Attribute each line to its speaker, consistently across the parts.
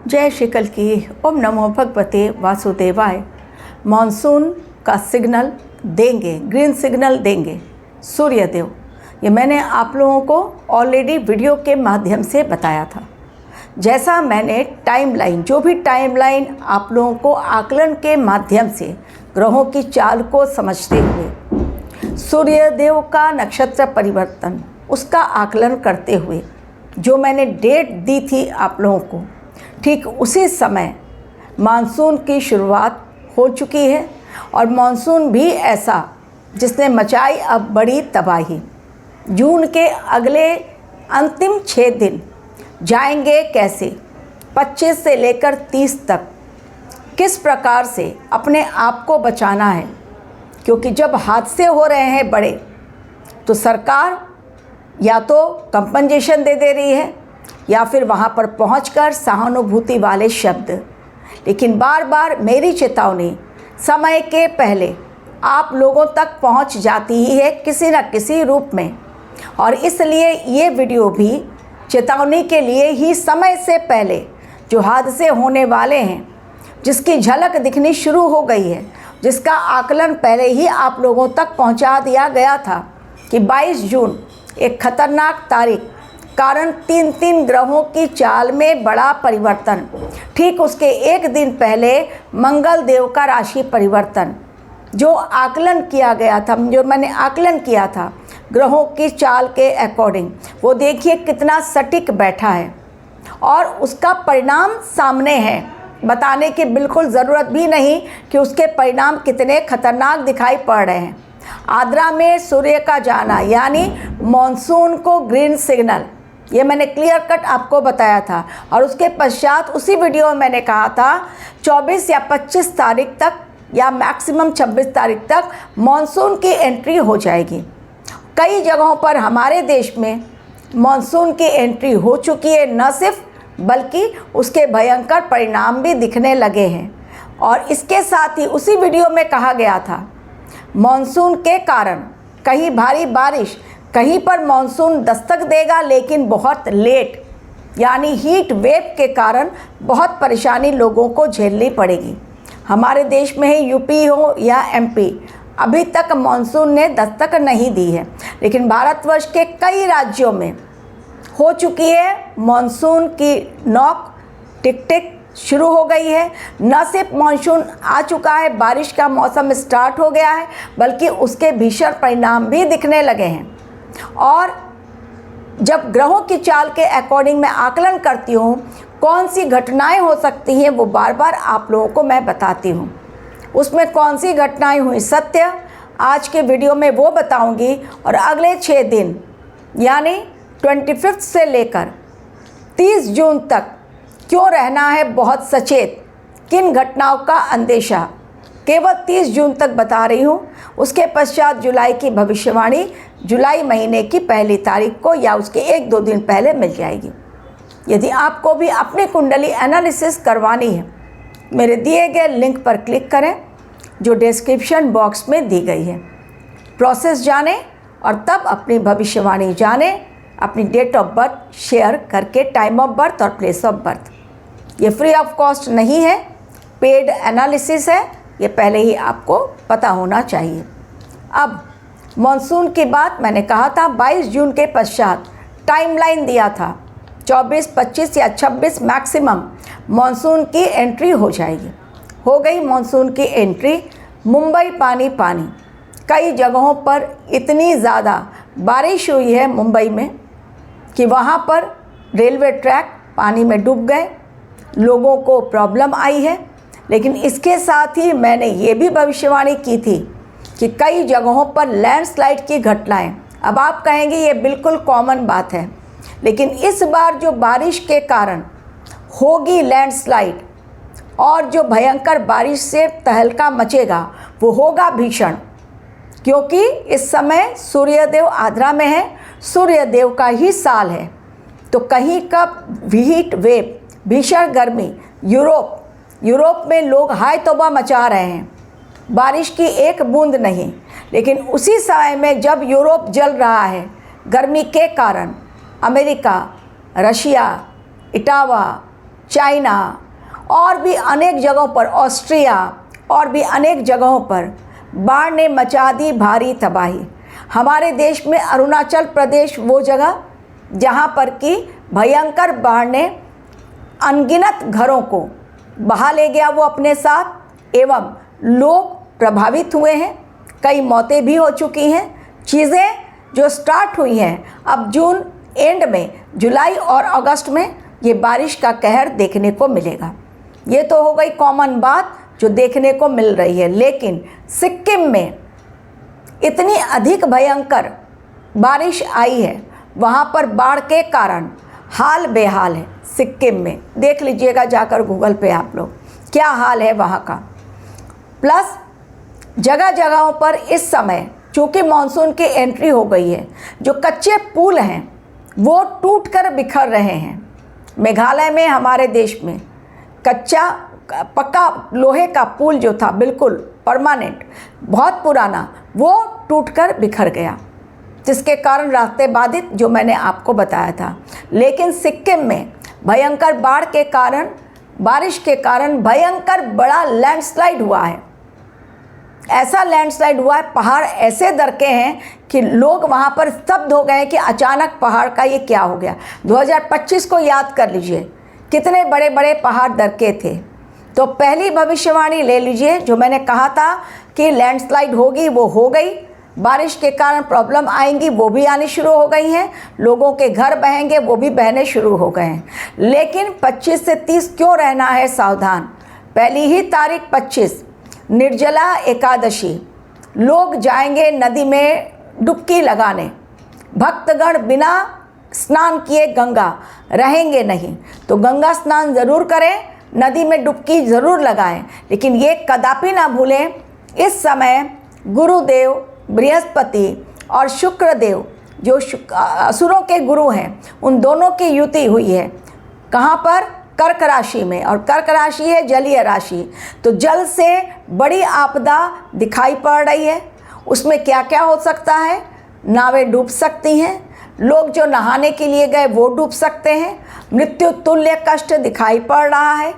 Speaker 1: जय श्री कल की। ओम नमो भगवते वासुदेवाय। मॉनसून का सिग्नल देंगे, ग्रीन सिग्नल देंगे सूर्यदेव। ये मैंने आप लोगों को ऑलरेडी वीडियो के माध्यम से बताया था। जैसा मैंने टाइमलाइन, जो भी टाइमलाइन आप लोगों को आकलन के माध्यम से ग्रहों की चाल को समझते हुए सूर्यदेव का नक्षत्र परिवर्तन, उसका आकलन करते हुए जो मैंने डेट दी थी आप लोगों को, ठीक उसी समय मानसून की शुरुआत हो चुकी है। और मानसून भी ऐसा जिसने मचाई अब बड़ी तबाही। जून के अगले अंतिम 6 दिन जाएंगे कैसे, 25 से लेकर 30 तक किस प्रकार से अपने आप को बचाना है। क्योंकि जब हादसे हो रहे हैं बड़े, तो सरकार या तो कंपनसेशन दे रही है या फिर वहाँ पर पहुंचकर सहानुभूति वाले शब्द। लेकिन बार बार मेरी चेतावनी समय के पहले आप लोगों तक पहुंच जाती ही है किसी न किसी रूप में। और इसलिए ये वीडियो भी चेतावनी के लिए ही, समय से पहले जो हादसे होने वाले हैं, जिसकी झलक दिखनी शुरू हो गई है, जिसका आकलन पहले ही आप लोगों तक पहुंचा दिया गया था कि 22 जून एक खतरनाक तारीख, कारण 3 ग्रहों की चाल में बड़ा परिवर्तन। ठीक उसके एक दिन पहले मंगल देव का राशि परिवर्तन, जो आकलन किया गया था, जो मैंने आकलन किया था ग्रहों की चाल के अकॉर्डिंग, वो देखिए कितना सटीक बैठा है। और उसका परिणाम सामने है, बताने की बिल्कुल ज़रूरत भी नहीं कि उसके परिणाम कितने खतरनाक दिखाई पड़ रहे हैं। आद्रा में सूर्य का जाना यानी मॉनसून को ग्रीन सिग्नल, ये मैंने क्लियर कट आपको बताया था। और उसके पश्चात उसी वीडियो में मैंने कहा था 24 या 25 तारीख तक या मैक्सिमम 26 तारीख तक मॉनसून की एंट्री हो जाएगी। कई जगहों पर हमारे देश में मॉनसून की एंट्री हो चुकी है, न सिर्फ बल्कि उसके भयंकर परिणाम भी दिखने लगे हैं। और इसके साथ ही उसी वीडियो में कहा गया था मॉनसून के कारण कहीं भारी बारिश, कहीं पर मॉनसून दस्तक देगा लेकिन बहुत लेट, यानी हीट वेव के कारण बहुत परेशानी लोगों को झेलनी पड़ेगी। हमारे देश में ही यूपी हो या एमपी, अभी तक मॉनसून ने दस्तक नहीं दी है, लेकिन भारतवर्ष के कई राज्यों में हो चुकी है मॉनसून की नॉक, टिक टिक शुरू हो गई है। न सिर्फ मॉनसून आ चुका है, बारिश का मौसम स्टार्ट हो गया है, बल्कि उसके भीषण परिणाम भी दिखने लगे हैं। और जब ग्रहों की चाल के अकॉर्डिंग मैं आकलन करती हूँ कौन सी घटनाएं हो सकती हैं, वो बार बार आप लोगों को मैं बताती हूँ। उसमें कौन सी घटनाएं हुई सत्य, आज के वीडियो में वो बताऊंगी। और अगले 6 दिन यानी 25 से लेकर 30 जून तक क्यों रहना है बहुत सचेत, किन घटनाओं का अंदेशा, केवल 30 जून तक बता रही हूँ। उसके पश्चात जुलाई की भविष्यवाणी जुलाई महीने की पहली तारीख को या उसके 1-2 दिन पहले मिल जाएगी। यदि आपको भी अपनी कुंडली एनालिसिस करवानी है, मेरे दिए गए लिंक पर क्लिक करें जो डिस्क्रिप्शन बॉक्स में दी गई है। प्रोसेस जाने और तब अपनी भविष्यवाणी जाने, अपनी डेट ऑफ बर्थ शेयर करके, टाइम ऑफ बर्थ और प्लेस ऑफ बर्थ। ये फ्री ऑफ कॉस्ट नहीं है, पेड एनालिसिस है, ये पहले ही आपको पता होना चाहिए। अब मॉनसून की बात मैंने कहा था 22 जून के पश्चात टाइमलाइन दिया था, 24, 25 या 26 मैक्सिमम मॉनसून की एंट्री हो जाएगी। हो गई मॉनसून की एंट्री। मुंबई पानी पानी, कई जगहों पर इतनी ज़्यादा बारिश हुई है मुंबई में कि वहाँ पर रेलवे ट्रैक पानी में डूब गए, लोगों को प्रॉब्लम आई है। लेकिन इसके साथ ही मैंने ये भी भविष्यवाणी की थी कि कई जगहों पर लैंडस्लाइड की घटनाएं, अब आप कहेंगे ये बिल्कुल कॉमन बात है, लेकिन इस बार जो बारिश के कारण होगी लैंडस्लाइड और जो भयंकर बारिश से तहलका मचेगा वो होगा भीषण। क्योंकि इस समय सूर्यदेव आद्रा में है, सूर्यदेव का ही साल है। तो कहीं का हीट वेव, भीषण गर्मी, यूरोप में लोग हाय तौबा मचा रहे हैं, बारिश की एक बूंद नहीं। लेकिन उसी समय में जब यूरोप जल रहा है गर्मी के कारण, अमेरिका, रशिया, इटावा, चाइना और भी अनेक जगहों पर, ऑस्ट्रिया और भी अनेक जगहों पर बाढ़ ने मचा दी भारी तबाही। हमारे देश में अरुणाचल प्रदेश वो जगह जहाँ पर कि भयंकर बाढ़ ने अनगिनत घरों को बहा ले गया वो अपने साथ, एवं लोग प्रभावित हुए हैं, कई मौतें भी हो चुकी हैं। चीज़ें जो स्टार्ट हुई हैं अब जून एंड में, जुलाई और अगस्त में ये बारिश का कहर देखने को मिलेगा। ये तो हो गई कॉमन बात जो देखने को मिल रही है, लेकिन सिक्किम में इतनी अधिक भयंकर बारिश आई है, वहाँ पर बाढ़ के कारण हाल बेहाल है। सिक्किम में देख लीजिएगा जाकर गूगल पे आप लोग, क्या हाल है वहाँ का। प्लस जगह जगहों पर इस समय चूँकि मानसून की एंट्री हो गई है, जो कच्चे पुल हैं वो टूट कर बिखर रहे हैं। मेघालय में, हमारे देश में कच्चा पक्का लोहे का पुल जो था बिल्कुल परमानेंट, बहुत पुराना, वो टूटकर बिखर गया, जिसके कारण रास्ते बाधित, जो मैंने आपको बताया था। लेकिन सिक्किम में भयंकर बाढ़ के कारण, बारिश के कारण भयंकर बड़ा लैंडस्लाइड हुआ है। ऐसा लैंडस्लाइड हुआ है, पहाड़ ऐसे दरके हैं कि लोग वहाँ पर स्तब्ध हो गए कि अचानक पहाड़ का ये क्या हो गया। 2025 को याद कर लीजिए, कितने बड़े बड़े पहाड़ दरके थे। तो पहली भविष्यवाणी ले लीजिए, जो मैंने कहा था कि लैंडस्लाइड होगी वो हो गई, बारिश के कारण प्रॉब्लम आएंगी वो भी आनी शुरू हो गई हैं, लोगों के घर बहेंगे वो भी बहने शुरू हो गए हैं। लेकिन 25 से 30 क्यों रहना है सावधान। पहली ही तारीख 25 निर्जला एकादशी, लोग जाएंगे नदी में डुबकी लगाने। भक्तगण बिना स्नान किए गंगा रहेंगे नहीं, तो गंगा स्नान ज़रूर करें, नदी में डुबकी ज़रूर लगाएं। लेकिन ये कदापि ना भूलें, इस समय गुरुदेव बृहस्पति और शुक्रदेव जो असुरों के गुरु हैं, उन दोनों की युति हुई है। कहाँ पर? कर्क राशि में, और कर्क राशि है जलीय राशि। तो जल से बड़ी आपदा दिखाई पड़ रही है। उसमें क्या क्या हो सकता है? नावें डूब सकती हैं, लोग जो नहाने के लिए गए वो डूब सकते हैं, मृत्यु तुल्य कष्ट दिखाई पड़ रहा है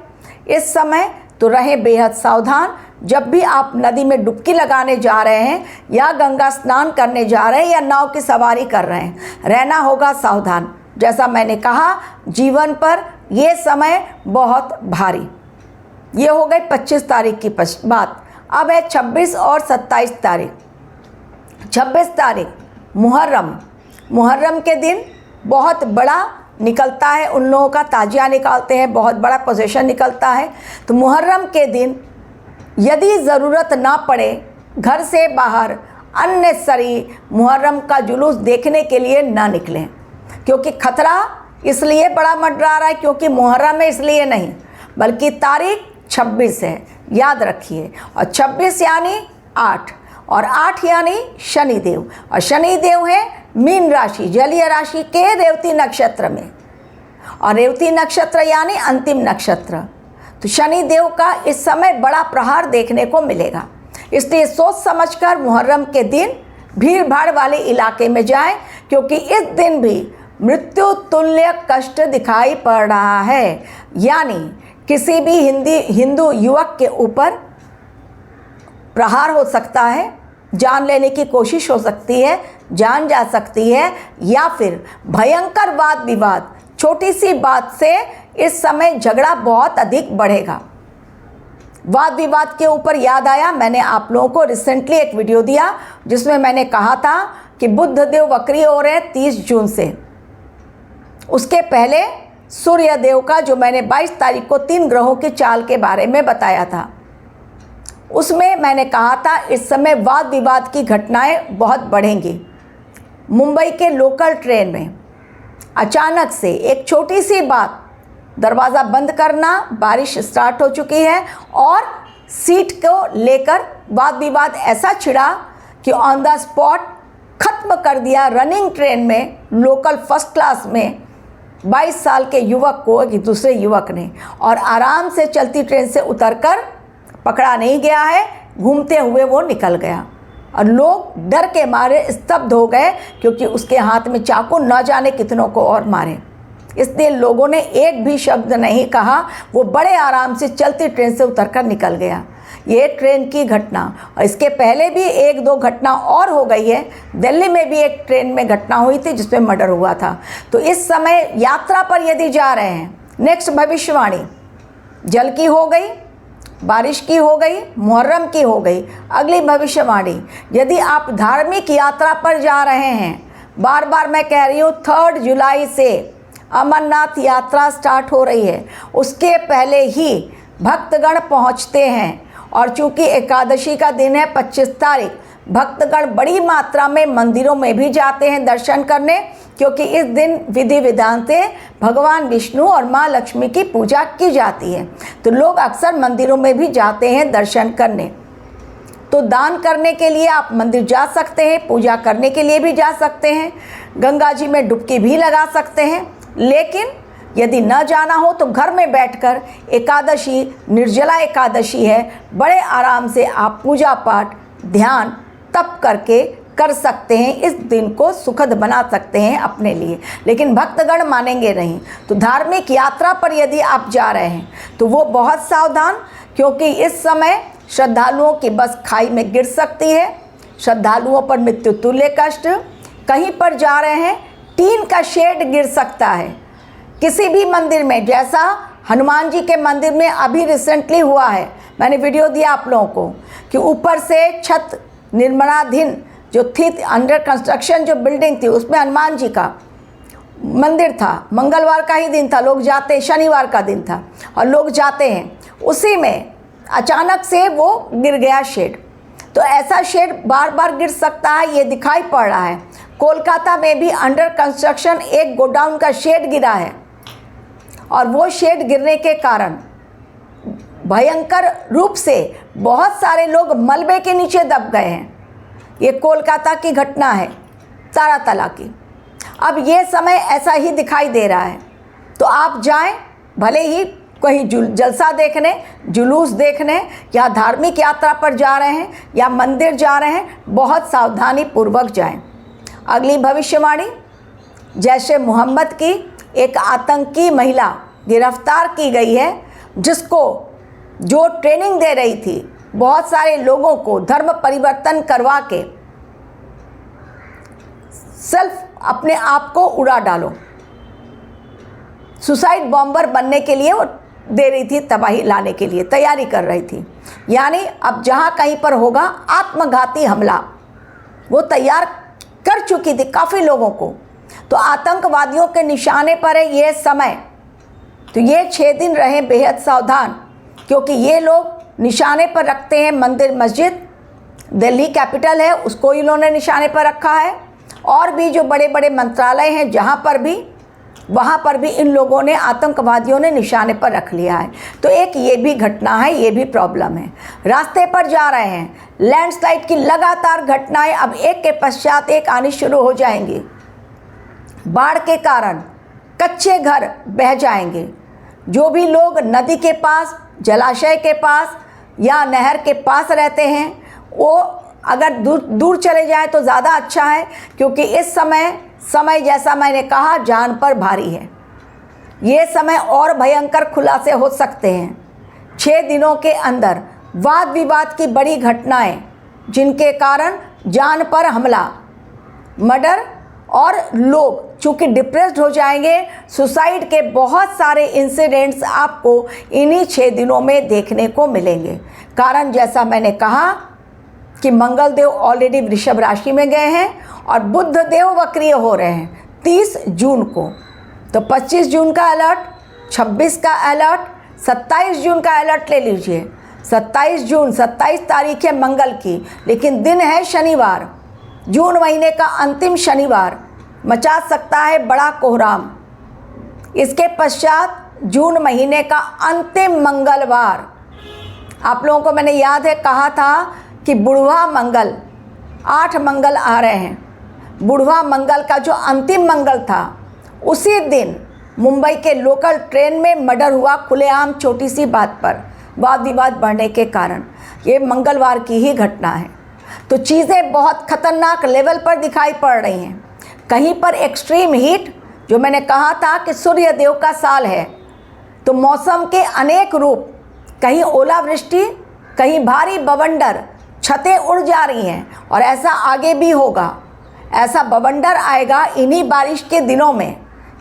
Speaker 1: इस समय। तो रहें बेहद सावधान। जब भी आप नदी में डुबकी लगाने जा रहे हैं, या गंगा स्नान करने जा रहे हैं, या नाव की सवारी कर रहे हैं, रहना होगा सावधान। जैसा मैंने कहा, जीवन पर ये समय बहुत भारी। ये हो गई 25 तारीख की बात। अब है 26 और 27 तारीख। 26 तारीख मुहर्रम। मुहर्रम के दिन बहुत बड़ा निकलता है, उन लोगों का ताजिया निकालते हैं, बहुत बड़ा पोजीशन निकलता है। तो मुहर्रम के दिन यदि ज़रूरत ना पड़े, घर से बाहर अननेसेसरी मुहर्रम का जुलूस देखने के लिए ना निकलें, क्योंकि खतरा इसलिए बड़ा मंडरा रहा है क्योंकि मुहर्रम है, इसलिए नहीं, बल्कि तारीख 26 है, याद रखिए। और 26 यानी 8, और 8 यानी शनिदेव, और शनिदेव है मीन राशि, जलीय राशि के रेवती नक्षत्र में, और रेवती नक्षत्र यानी अंतिम नक्षत्र। तो शनिदेव का इस समय बड़ा प्रहार देखने को मिलेगा। इसलिए सोच समझकर मुहर्रम के दिन भीड़ भाड़ वाले इलाके में जाएं, क्योंकि इस दिन भी मृत्यु तुल्य कष्ट दिखाई पड़ रहा है। यानी किसी भी हिंदू युवक के ऊपर प्रहार हो सकता है, जान लेने की कोशिश हो सकती है, जान जा सकती है, या फिर भयंकर वाद विवाद, छोटी सी बात से इस समय झगड़ा बहुत अधिक बढ़ेगा। वाद विवाद के ऊपर याद आया, मैंने आप लोगों को रिसेंटली एक वीडियो दिया जिसमें मैंने कहा था कि बुध देव वक्री हो रहे हैं 30 जून से। उसके पहले सूर्य देव का, जो मैंने 22 तारीख को 3 ग्रहों की चाल के बारे में बताया था, उसमें मैंने कहा था इस समय वाद विवाद की घटनाएं बहुत बढ़ेंगी। मुंबई के लोकल ट्रेन में अचानक से एक छोटी सी बात, दरवाज़ा बंद करना, बारिश स्टार्ट हो चुकी है, और सीट को लेकर वाद विवाद ऐसा छिड़ा कि ऑन द स्पॉट ख़त्म कर दिया। रनिंग ट्रेन में, लोकल फर्स्ट क्लास में 22 साल के युवक को एक दूसरे युवक ने, और आराम से चलती ट्रेन से उतरकर, पकड़ा नहीं गया है, घूमते हुए वो निकल गया, और लोग डर के मारे स्तब्ध हो गए, क्योंकि उसके हाथ में चाकू न जाने कितनों को और मारे। इसलिए लोगों ने एक भी शब्द नहीं कहा। वो बड़े आराम से चलती ट्रेन से उतरकर निकल गया। ये ट्रेन की घटना। और इसके पहले भी एक दो घटना और हो गई है। दिल्ली में भी एक ट्रेन में घटना हुई थी जिसमें मर्डर हुआ था। तो इस समय यात्रा पर यदि जा रहे हैं, नेक्स्ट भविष्यवाणी जल की हो गई, बारिश की हो गई, मुहर्रम की हो गई। अगली भविष्यवाणी, यदि आप धार्मिक यात्रा पर जा रहे हैं, बार बार मैं कह रही हूँ 3 जुलाई से अमरनाथ यात्रा स्टार्ट हो रही है। उसके पहले ही भक्तगण पहुँचते हैं और चूँकि एकादशी का दिन है 25 तारीख, भक्तगण बड़ी मात्रा में मंदिरों में भी जाते हैं दर्शन करने, क्योंकि इस दिन विधि विधान से भगवान विष्णु और माँ लक्ष्मी की पूजा की जाती है। तो लोग अक्सर मंदिरों में भी जाते हैं दर्शन करने। तो दान करने के लिए आप मंदिर जा सकते हैं, पूजा करने के लिए भी जा सकते हैं, गंगा जी में डुबकी भी लगा सकते हैं। लेकिन यदि न जाना हो तो घर में बैठकर एकादशी, निर्जला एकादशी है, बड़े आराम से आप पूजा पाठ, ध्यान, तप करके कर सकते हैं। इस दिन को सुखद बना सकते हैं अपने लिए। लेकिन भक्तगण मानेंगे नहीं। तो धार्मिक यात्रा पर यदि आप जा रहे हैं तो वो बहुत सावधान, क्योंकि इस समय श्रद्धालुओं की बस खाई में गिर सकती है। श्रद्धालुओं पर मृत्यु तुल्य कष्ट। कहीं पर जा रहे हैं, टीन का शेड गिर सकता है किसी भी मंदिर में, जैसा हनुमान जी के मंदिर में अभी रिसेंटली हुआ है। मैंने वीडियो दिया आप लोगों को कि ऊपर से छत निर्माणाधीन जो थी, अंडर कंस्ट्रक्शन जो बिल्डिंग थी, उसमें हनुमान जी का मंदिर था। मंगलवार का ही दिन था, लोग जाते, शनिवार का दिन था और लोग जाते हैं, उसी में अचानक से वो गिर गया शेड। तो ऐसा शेड बार बार गिर सकता है, ये दिखाई पड़ रहा है। कोलकाता में भी अंडर कंस्ट्रक्शन एक गोडाउन का शेड गिरा है और वो शेड गिरने के कारण भयंकर रूप से बहुत सारे लोग मलबे के नीचे दब गए हैं। ये कोलकाता की घटना है, तारातला की। अब ये समय ऐसा ही दिखाई दे रहा है। तो आप जाएं, भले ही कहीं जलसा देखने, जुलूस देखने, या धार्मिक यात्रा पर जा रहे हैं या मंदिर जा रहे हैं, बहुत सावधानी पूर्वक जाएं। अगली भविष्यवाणी, जैश ए मोहम्मद की एक आतंकी महिला गिरफ्तार की गई है, जिसको जो ट्रेनिंग दे रही थी बहुत सारे लोगों को धर्म परिवर्तन करवा के सेल्फ अपने आप को उड़ा डालो, सुसाइड बॉम्बर बनने के लिए वो दे रही थी, तबाही लाने के लिए तैयारी कर रही थी। यानी अब जहाँ कहीं पर होगा आत्मघाती हमला, वो तैयार कर चुकी थी काफ़ी लोगों को। तो आतंकवादियों के निशाने पर है ये समय। तो ये 6 दिन रहे बेहद सावधान, क्योंकि ये लोग निशाने पर रखते हैं मंदिर मस्जिद। दिल्ली कैपिटल है, उसको इन्होंने निशाने पर रखा है। और भी जो बड़े बड़े मंत्रालय हैं जहाँ पर भी, वहाँ पर भी इन लोगों ने, आतंकवादियों ने निशाने पर रख लिया है। तो एक ये भी घटना है, ये भी प्रॉब्लम है। रास्ते पर जा रहे हैं, लैंडस्लाइड की लगातार घटनाएं अब एक के पश्चात एक आनी शुरू हो जाएंगी। बाढ़ के कारण कच्चे घर बह जाएंगे। जो भी लोग नदी के पास, जलाशय के पास या नहर के पास रहते हैं, वो अगर दूर चले जाएं तो ज़्यादा अच्छा है, क्योंकि इस समय जैसा मैंने कहा जान पर भारी है। ये समय और भयंकर खुलासे हो सकते हैं। 6 दिनों के अंदर वाद विवाद की बड़ी घटनाएं, जिनके कारण जान पर हमला, मर्डर, और लोग चूँकि डिप्रेस्ड हो जाएंगे, सुसाइड के बहुत सारे इंसिडेंट्स आपको इन्हीं 6 दिनों में देखने को मिलेंगे। कारण जैसा मैंने कहा कि मंगल देव ऑलरेडी वृषभ राशि में गए हैं और बुध देव वक्रीय हो रहे हैं 30 जून को। तो 25 जून का अलर्ट, 26 का अलर्ट, 27 जून का अलर्ट ले लीजिए। 27 जून, 27 तारीख है मंगल की, लेकिन दिन है शनिवार। जून महीने का अंतिम शनिवार मचा सकता है बड़ा कोहराम। इसके पश्चात जून महीने का अंतिम मंगलवार, आप लोगों को मैंने याद है कहा था कि बुढ़वा मंगल, 8 मंगल आ रहे हैं। बुढ़वा मंगल का जो अंतिम मंगल था, उसी दिन मुंबई के लोकल ट्रेन में मर्डर हुआ खुलेआम, छोटी सी बात पर वाद विवाद बढ़ने के कारण। ये मंगलवार की ही घटना है। तो चीज़ें बहुत खतरनाक लेवल पर दिखाई पड़ रही हैं। कहीं पर एक्सट्रीम हीट, जो मैंने कहा था कि सूर्य देव का साल है, तो मौसम के अनेक रूप, कहीं ओलावृष्टि, कहीं भारी बवंडर, छतें उड़ जा रही हैं और ऐसा आगे भी होगा। ऐसा बवंडर आएगा इन्हीं बारिश के दिनों में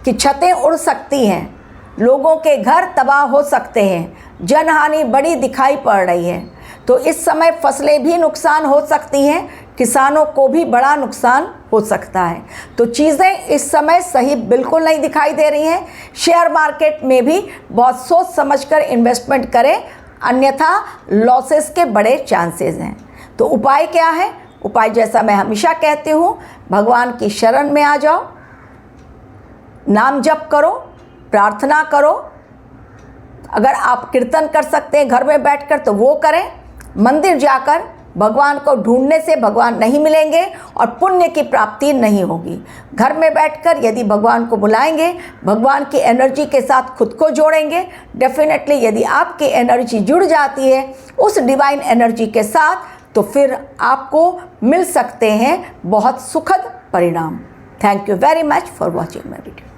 Speaker 1: कि छतें उड़ सकती हैं, लोगों के घर तबाह हो सकते हैं, जनहानि बड़ी दिखाई पड़ रही है। तो इस समय फसलें भी नुकसान हो सकती हैं, किसानों को भी बड़ा नुकसान हो सकता है। तो चीज़ें इस समय सही बिल्कुल नहीं दिखाई दे रही हैं। शेयर मार्केट में भी बहुत सोच समझकर इन्वेस्टमेंट करें, अन्यथा लॉसेस के बड़े चांसेस हैं। तो उपाय क्या है? उपाय जैसा मैं हमेशा कहती हूँ, भगवान की शरण में आ जाओ, नाम जप करो, प्रार्थना करो। अगर आप कीर्तन कर सकते हैं घर में बैठकर तो वो करें। मंदिर जाकर भगवान को ढूंढने से भगवान नहीं मिलेंगे और पुण्य की प्राप्ति नहीं होगी। घर में बैठकर यदि भगवान को बुलाएंगे, भगवान की एनर्जी के साथ खुद को जोड़ेंगे, डेफिनेटली यदि आपकी एनर्जी जुड़ जाती है उस डिवाइन एनर्जी के साथ, तो फिर आपको मिल सकते हैं बहुत सुखद परिणाम। Thank you very much for watching my video.